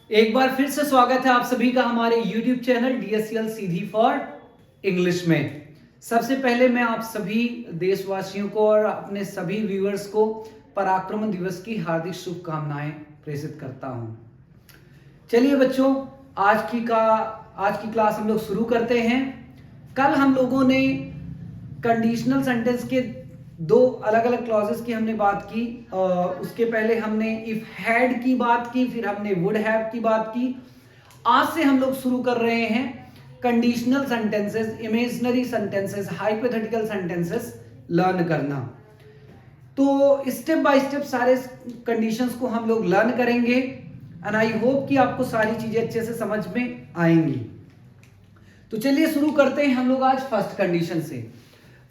एक बार फिर से स्वागत है आप सभी का हमारे YouTube channel DSCL Sidhi for English में। सबसे पहले मैं आप सभी देशवासियों को और अपने सभी व्यूअर्स को पराक्रम दिवस की हार्दिक शुभकामनाएं प्रेषित करता हूं। चलिए बच्चों, आज की क्लास हम लोग शुरू करते हैं। कल हम लोगों ने कंडीशनल सेंटेंस के दो अलग अलग क्लॉजेस की हमने बात की। उसके पहले हमने इफ हैड की बात की, फिर हमने वुड हैव की बात की। आज से हम लोग शुरू कर रहे हैं conditional sentences, imaginary sentences, hypothetical sentences learn करना। तो स्टेप बाय स्टेप सारे कंडीशंस को हम लोग लर्न करेंगे एंड आई होप कि आपको सारी चीजें अच्छे से समझ में आएंगी। तो चलिए शुरू करते हैं हम लोग आज फर्स्ट कंडीशन से।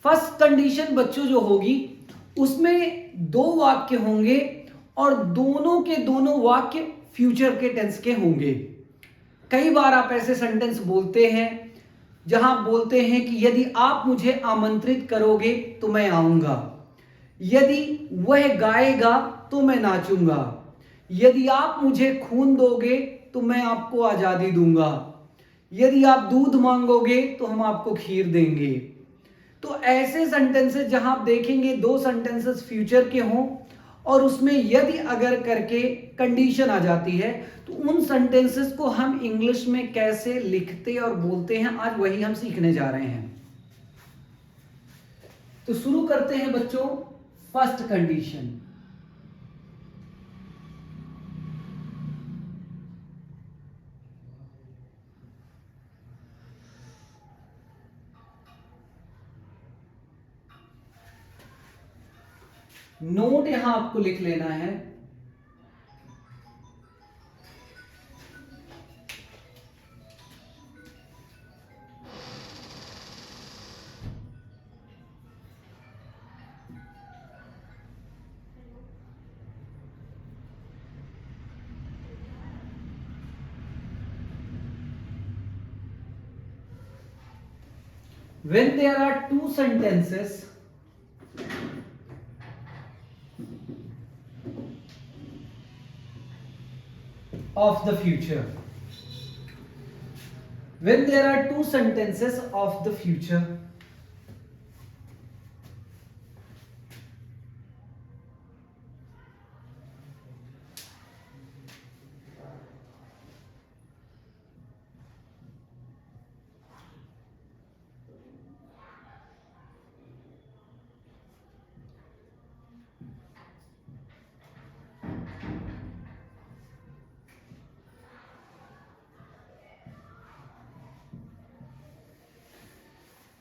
फर्स्ट कंडीशन बच्चों जो होगी उसमें दो वाक्य होंगे और दोनों के दोनों वाक्य फ्यूचर के टेंस के होंगे। कई बार आप ऐसे सेंटेंस बोलते हैं जहां बोलते हैं कि यदि आप मुझे आमंत्रित करोगे तो मैं आऊंगा, यदि वह गाएगा तो मैं नाचूंगा, यदि आप मुझे खून दोगे तो मैं आपको आजादी दूंगा, यदि आप दूध मांगोगे तो हम आपको खीर देंगे। तो ऐसे सेंटेंसेस जहां आप देखेंगे दो सेंटेंसेस फ्यूचर के हों और उसमें यदि अगर करके कंडीशन आ जाती है, तो उन सेंटेंसेस को हम इंग्लिश में कैसे लिखते और बोलते हैं आज वही हम सीखने जा रहे हैं। तो शुरू करते हैं बच्चों फर्स्ट कंडीशन। नोट यहां आपको लिख लेना है। When there are two sentences of the future, when there are two sentences of the future,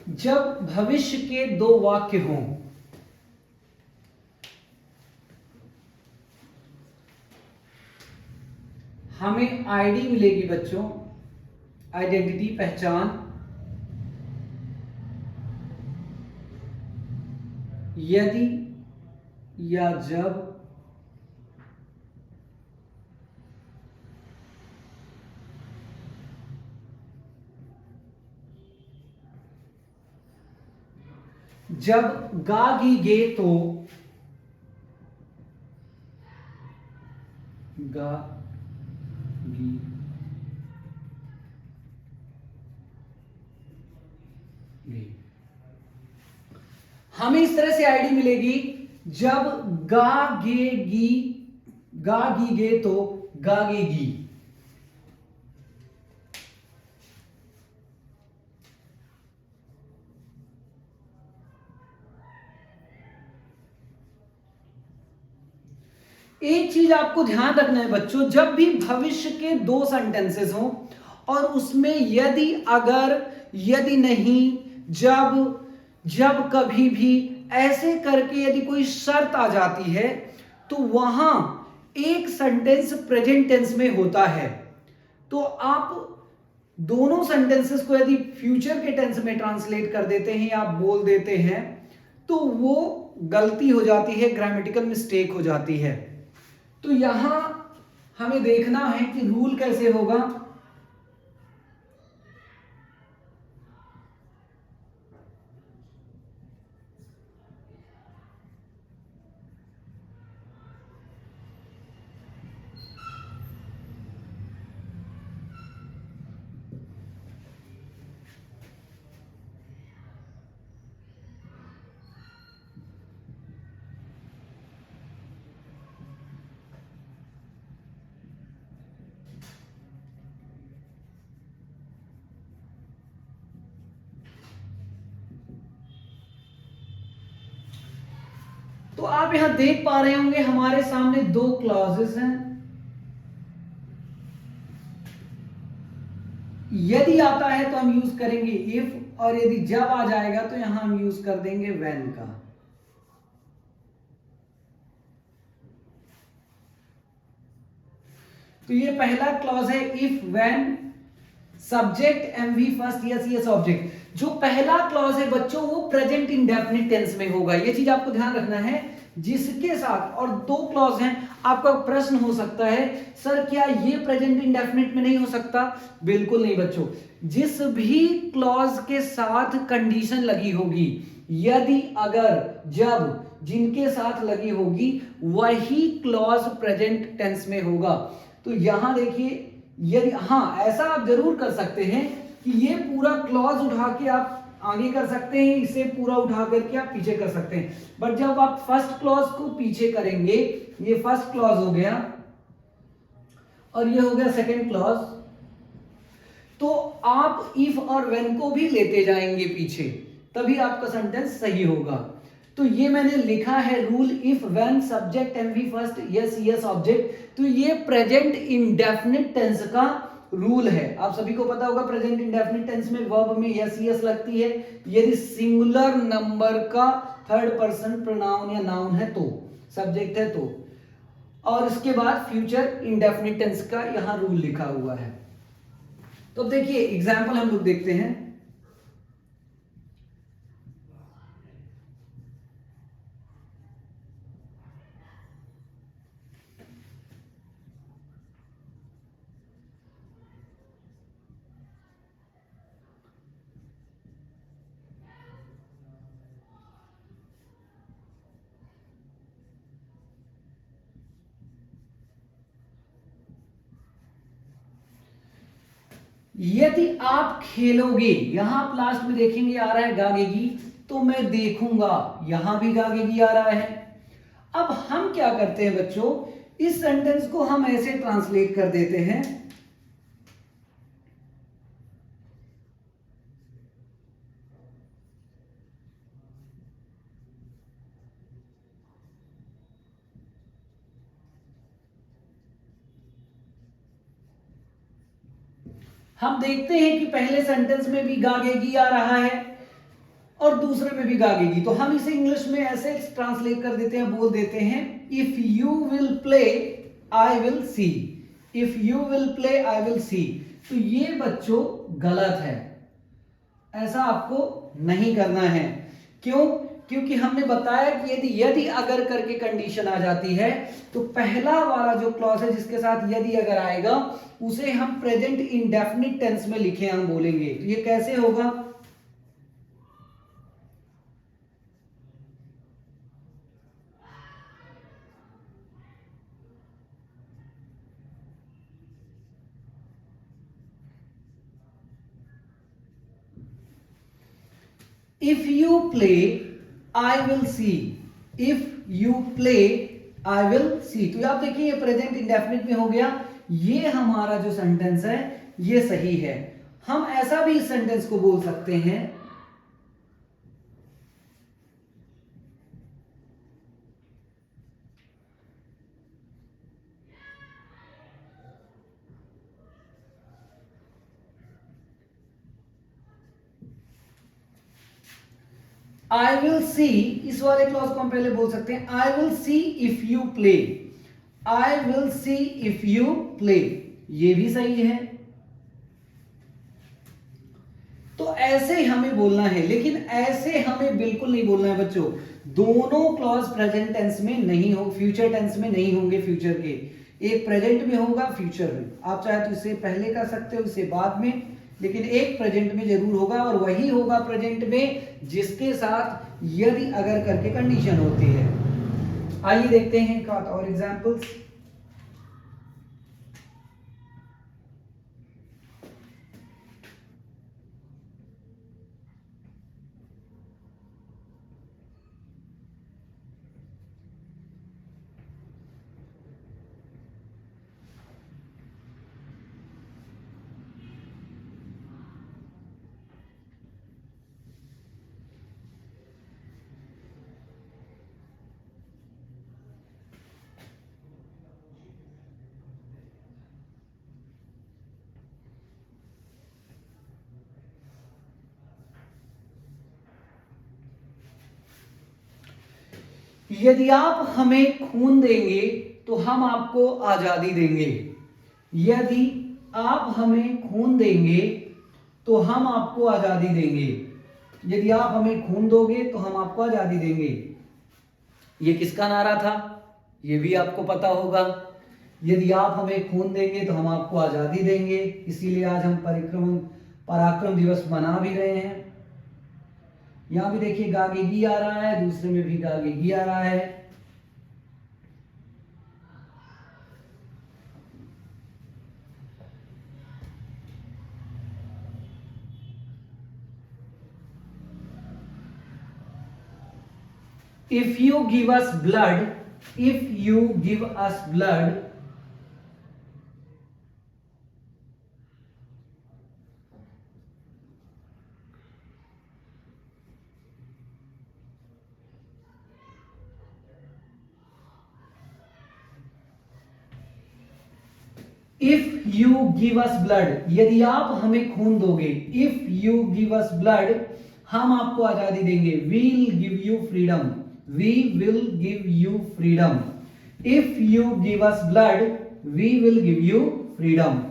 जब भविष्य के दो वाक्य हों, हमें आईडी मिलेगी बच्चों, आइडेंटिटी, पहचान। यदि या जब गागी गे तो गागी गे, हमें इस तरह से आईडी मिलेगी। जब गागी गे तो गागेगी। एक चीज आपको ध्यान रखना है बच्चों, जब भी भविष्य के दो सेंटेंसेस हों और उसमें यदि अगर, यदि नहीं, जब कभी भी ऐसे करके यदि कोई शर्त आ जाती है तो वहां एक सेंटेंस प्रेजेंट टेंस में होता है। तो आप दोनों सेंटेंसेस को यदि फ्यूचर के टेंस में ट्रांसलेट कर देते हैं या बोल देते हैं तो वो गलती हो जाती है, ग्रामेटिकल मिस्टेक हो जाती है। तो यहां हमें देखना है कि रूल कैसे होगा। तो आप यहां देख पा रहे होंगे हमारे सामने दो क्लॉजेस हैं। यदि आता है तो हम यूज करेंगे इफ, और यदि जब आ जाएगा तो यहां हम यूज कर देंगे व्हेन का। तो ये पहला क्लॉज है if when subject MV first s es object. जो पहला क्लॉज है बच्चों वो प्रेजेंट इंडेफिनिट टेंस में होगा, ये चीज आपको ध्यान रखना है। जिसके साथ, और दो क्लॉज हैं, आपका प्रश्न हो सकता है सर क्या ये प्रेजेंट इंडेफिनिट में नहीं हो सकता? बिल्कुल नहीं बच्चों। जिस भी क्लॉज के साथ कंडीशन लगी होगी, यदि अगर जब जिनके साथ लगी होगी वही क्लॉज प्रेजेंट टेंस में होगा। तो यहां देखिए, यदि हाँ ऐसा आप जरूर कर सकते हैं कि ये पूरा क्लॉज उठा के आप आगे कर सकते हैं, इसे पूरा उठा करके आप पीछे कर सकते हैं। बट जब आप फर्स्ट क्लॉज को पीछे करेंगे, ये फर्स्ट क्लॉज हो गया और ये हो गया सेकंड क्लॉज, तो आप इफ और व्हेन को भी लेते जाएंगे पीछे, तभी आपका सेंटेंस सही होगा। तो ये मैंने लिखा है rule, if when subject MV first s es object. तो ये प्रेजेंट इंडेफिनिट टेंस का रूल है। आप सभी को पता होगा प्रेजेंट इंडेफिनिट टेंस में वर्ब में यस यस लगती है यदि सिंगुलर नंबर का थर्ड पर्सन प्रोनाउन या नाउन है तो, सब्जेक्ट है तो, और इसके बाद फ्यूचर इंडेफिनिट टेंस का यहां रूल लिखा हुआ है। तो देखिए एग्जाम्पल हम लोग देखते हैं। यदि आप खेलोगे, यहां आप लास्ट में देखेंगे आ रहा है गागेगी, तो मैं देखूंगा, यहां भी गागेगी आ रहा है। अब हम क्या करते हैं बच्चों, इस सेंटेंस को हम ऐसे ट्रांसलेट कर देते हैं। हम देखते हैं कि पहले सेंटेंस में भी गागेगी आ रहा है और दूसरे में भी गागेगी, तो हम इसे इंग्लिश में ऐसे ट्रांसलेट कर देते हैं, बोल देते हैं if you will play I will see, if you will play I will see. तो ये बच्चों गलत है, ऐसा आपको नहीं करना है। क्यों? क्योंकि हमने बताया कि यदि यदि अगर करके कंडीशन आ जाती है तो पहला वाला जो क्लॉज है जिसके साथ यदि अगर आएगा उसे हम प्रेजेंट इंडेफिनिट टेंस में लिखे हम बोलेंगे। तो ये कैसे होगा? If you play I will see, if you play I will see. तो आप देखिए ये प्रेजेंट इंडेफिनिट में हो गया। ये हमारा जो सेंटेंस है ये सही है। हम ऐसा भी इस सेंटेंस को बोल सकते हैं, आई विल सी, इस वाले क्लॉज को हम पहले बोल सकते हैं I will see if you play, I will see if you play, ये भी सही है। तो ऐसे हमें बोलना है, लेकिन ऐसे हमें बिल्कुल नहीं बोलना है बच्चों। दोनों क्लॉज प्रेजेंट टेंस में नहीं हो, फ्यूचर टेंस में नहीं होंगे। फ्यूचर के एक प्रेजेंट में होगा, फ्यूचर में आप चाहे तो इसे पहले कर सकते हो, इसे बाद में, लेकिन एक प्रेजेंट में जरूर होगा और वही होगा प्रेजेंट में जिसके साथ यदि अगर करके कंडीशन होती है। आइए देखते हैं एक और एग्जांपल्स। यदि आप हमें खून देंगे तो हम आपको आजादी देंगे। यदि आप हमें खून देंगे तो हम आपको आजादी देंगे। यदि आप हमें खून दोगे तो हम आपको आजादी देंगे। ये किसका नारा था? ये भी आपको पता होगा। यदि आप हमें खून देंगे तो हम आपको आजादी देंगे। इसीलिए आज हम पराक्रम दिवस मना भी रहे हैं। यहां भी देखिए गागेगी आ रहा है, दूसरे में भी गागेगी आ रहा है। If you give us blood, if you give us blood, if you give us blood, यदि आप हमें खून दोगे, if you give us blood, हम आपको आजादी देंगे। We'll give you freedom, we will give you freedom. If you give us blood, we will give you freedom.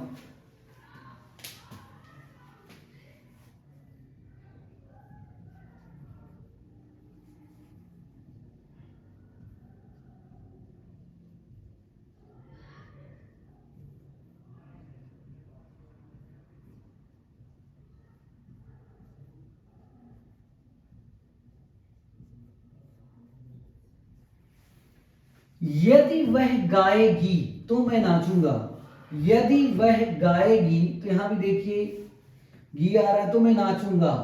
यदि वह गाएगी तो मैं नाचूंगा। यदि वह गाएगी तो यहां भी देखिए गी आ रहा है, तो मैं नाचूंगा।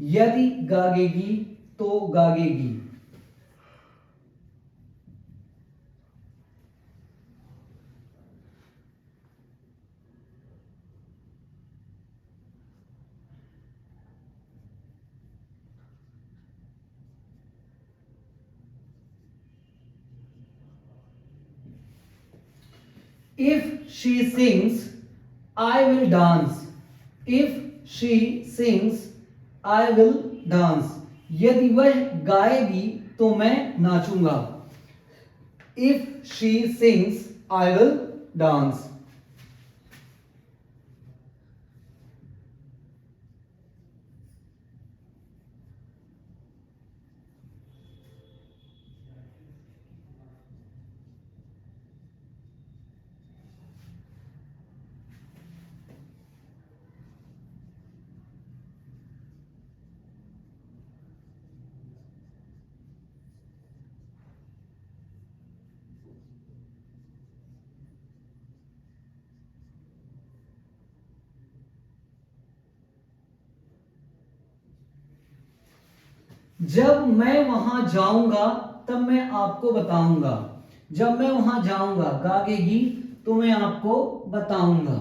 यदि गागेगी तो गागेगी। If she sings, I will dance. If she sings, I will dance. यदि वह गाएगी तो मैं नाचूंगा। If she sings, I will dance. जब मैं वहां जाऊंगा तब मैं आपको बताऊंगा। जब मैं वहां जाऊंगा, गागेगी तो मैं आपको बताऊंगा।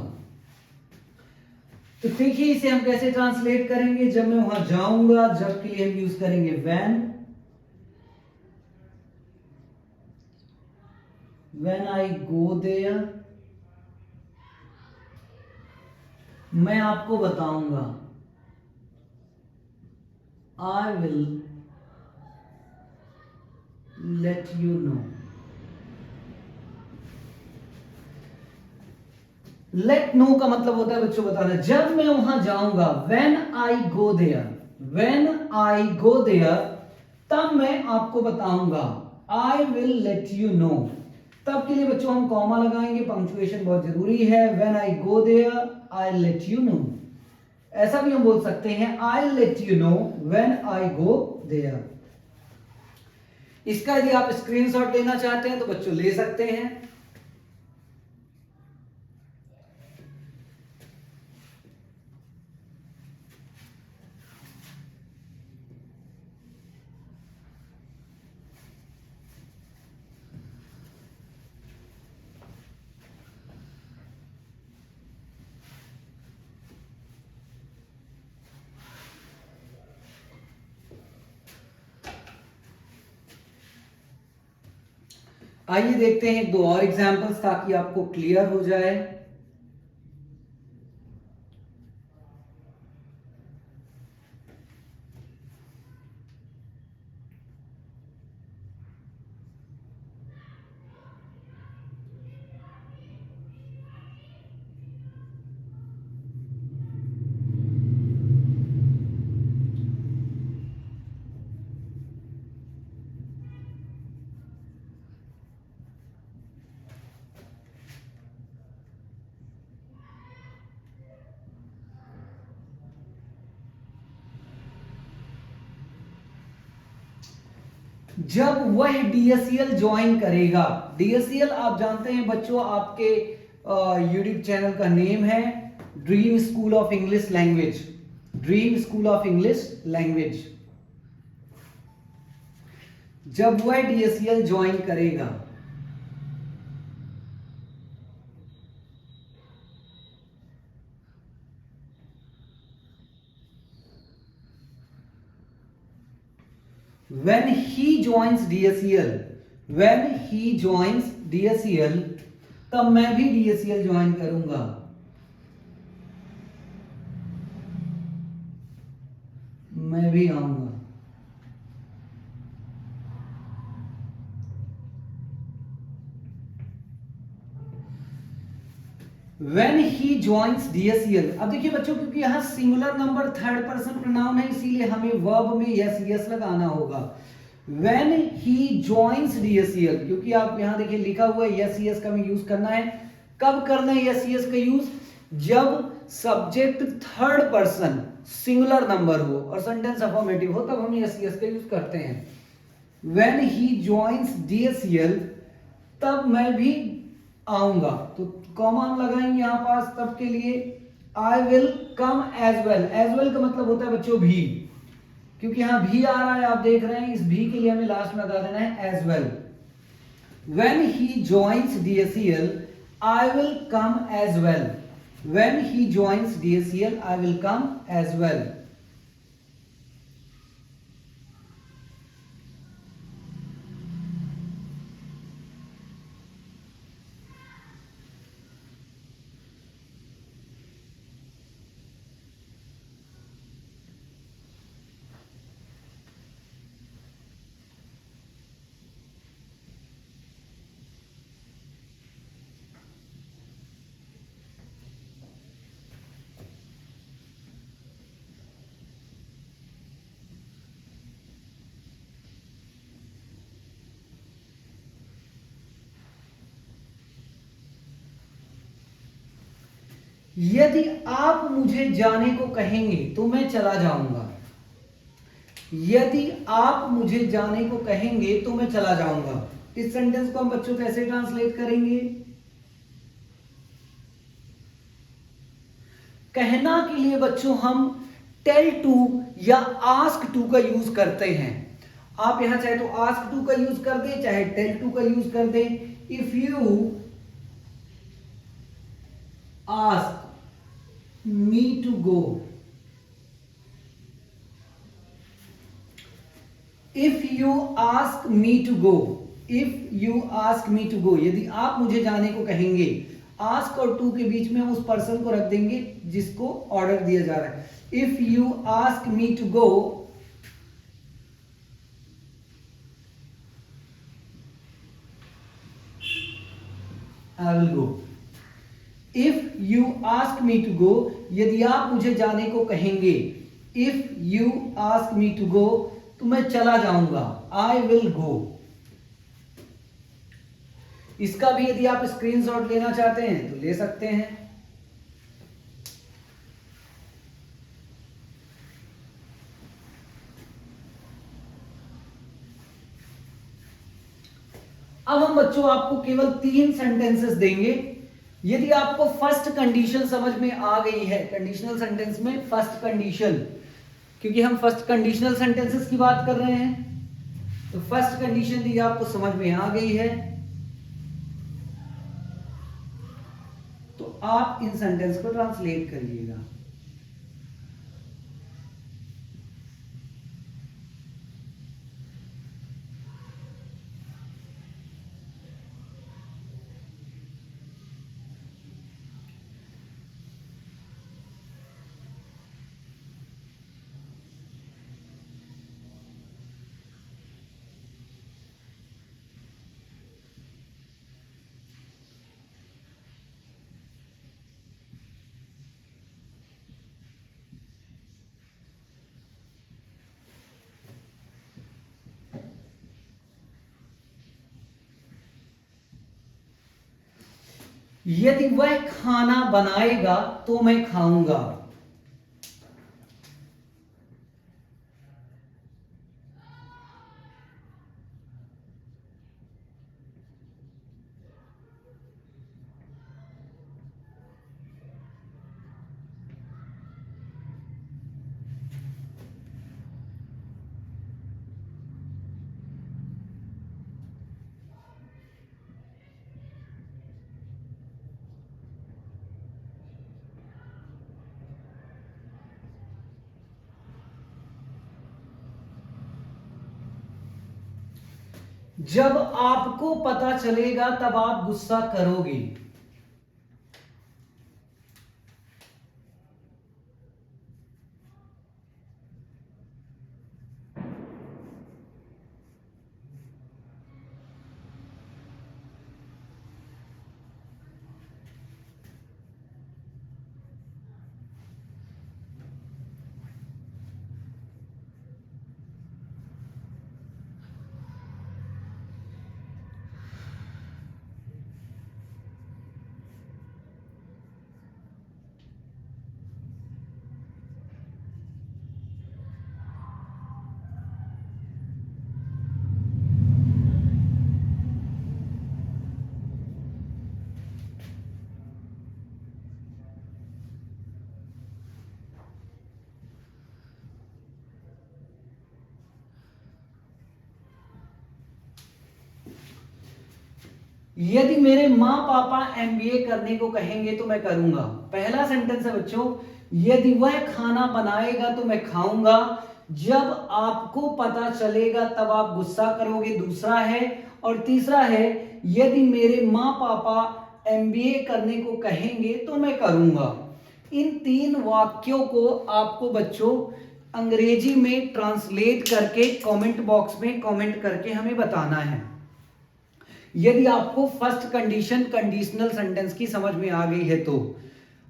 तो देखिए इसे हम कैसे ट्रांसलेट करेंगे। जब मैं वहां जाऊंगा, जब के लिए हम यूज करेंगे when I go there, मैं आपको बताऊंगा। I will let you know. Let know का मतलब होता है बच्चों बताना। जब मैं वहां जाऊंगा, when I go there, when I go there, तब मैं आपको बताऊंगा। I will let you know. तब के लिए बच्चों हम कॉमा लगाएंगे, पंक्चुएशन बहुत जरूरी है। when I go there, I'll let you know. ऐसा भी हम बोल सकते हैं I'll let you know when I go there. इसका यदि आप स्क्रीनशॉट लेना चाहते हैं तो बच्चों ले सकते हैं। आइए देखते हैं एक दो और एग्जांपल्स ताकि आपको क्लियर हो जाए। जब वह डीएससीएल ज्वाइन करेगा। डीएससीएल आप जानते हैं बच्चों, आपके यूट्यूब चैनल का नेम है dream school of English language. Dream school of English language. जब वह डीएससीएल ज्वाइन करेगा, when he joins DSEL, when he joins DSEL, तब मैं भी DSEL ज्वाइन करूंगा। मैं भी आऊंगा। When he joins DSEL, अब देखिए बच्चों, क्योंकि यहां singular number third person pronoun है, इसीलिए हमें वर्ब में यस यस लगाना होगा। When he joins DSEL, क्योंकि आप यहां देखिए लिखा हुआ है यस यस का हमें यूज करना है। कब करना है यस यस का यूज? जब subject third person singular number हो और सेंटेंस अफर्मेटिव हो, तब हम यस यस का यूज करते हैं। When he joins DSEL, तब मैं भी आऊंगा, तो कॉमा हम लगाएंगे यहां पास तब के लिए। I will come as well. As well का मतलब होता है बच्चों भी, क्योंकि यहां भी आ रहा है, आप देख रहे हैं, इस भी के लिए हमें लास्ट में लगा देना है as well. When he joins DSEL, I will come as well. When he joins DSEL, I will come as well. यदि आप मुझे जाने को कहेंगे तो मैं चला जाऊंगा। यदि आप मुझे जाने को कहेंगे तो मैं चला जाऊंगा। इस सेंटेंस को हम बच्चों कैसे ट्रांसलेट करेंगे? कहना के लिए बच्चों हम टेल टू या आस्क टू का यूज करते हैं। आप यहां चाहे तो आस्क टू का यूज कर दे, चाहे टेल टू का यूज कर दे। If you ask me to go, if you ask me to go, if you ask me to go, यदि आप मुझे जाने को कहेंगे, ask और to के बीच में हम उस पर्सन को रख देंगे जिसको ऑर्डर दिया जा रहा है। if you ask me to go, I will go। If you ask me to go, यदि आप मुझे जाने को कहेंगे, if you ask me to go, तो मैं चला जाऊंगा, I will go। इसका भी यदि आप स्क्रीनशॉट लेना चाहते हैं तो ले सकते हैं। अब हम बच्चों आपको केवल 3 सेंटेंसेस देंगे। यदि आपको फर्स्ट कंडीशन समझ में आ गई है, कंडीशनल सेंटेंस में फर्स्ट कंडीशन, क्योंकि हम फर्स्ट कंडीशनल सेंटेंसेस की बात कर रहे हैं, तो फर्स्ट कंडीशन यदि आपको समझ में आ गई है तो आप इन सेंटेंस को ट्रांसलेट करिएगा। यदि वह खाना बनाएगा तो मैं खाऊंगा। जब आपको पता चलेगा तब आप गुस्सा करोगे। यदि मेरे माँ पापा एमबीए करने को कहेंगे तो मैं करूंगा। पहला सेंटेंस है बच्चों, यदि वह खाना बनाएगा तो मैं खाऊंगा। जब आपको पता चलेगा तब आप गुस्सा करोगे, दूसरा है। और तीसरा है, यदि मेरे माँ पापा एमबीए करने को कहेंगे तो मैं करूंगा। इन तीन वाक्यों को आपको बच्चों अंग्रेजी में ट्रांसलेट करके कमेंट बॉक्स में कमेंट करके हमें बताना है। यदि आपको फर्स्ट कंडीशन कंडीशनल सेंटेंस की समझ में आ गई है तो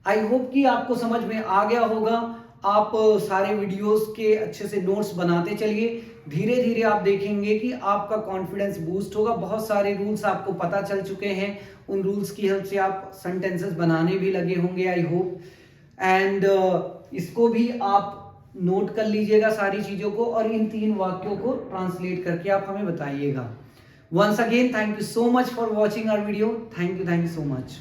आई होप कि आपको समझ में आ गया होगा। आप सारे वीडियोस के अच्छे से नोट्स बनाते चलिए। धीरे धीरे आप देखेंगे कि आपका कॉन्फिडेंस बूस्ट होगा। बहुत सारे रूल्स आपको पता चल चुके हैं, उन रूल्स की हेल्प से आप सेंटेंसेस बनाने भी लगे होंगे आई होप। एंड इसको भी आप नोट कर लीजिएगा सारी चीजों को, और इन तीन वाक्यों को ट्रांसलेट करके आप हमें बताइएगा। Once again, thank you so much for watching our video. Thank you so much.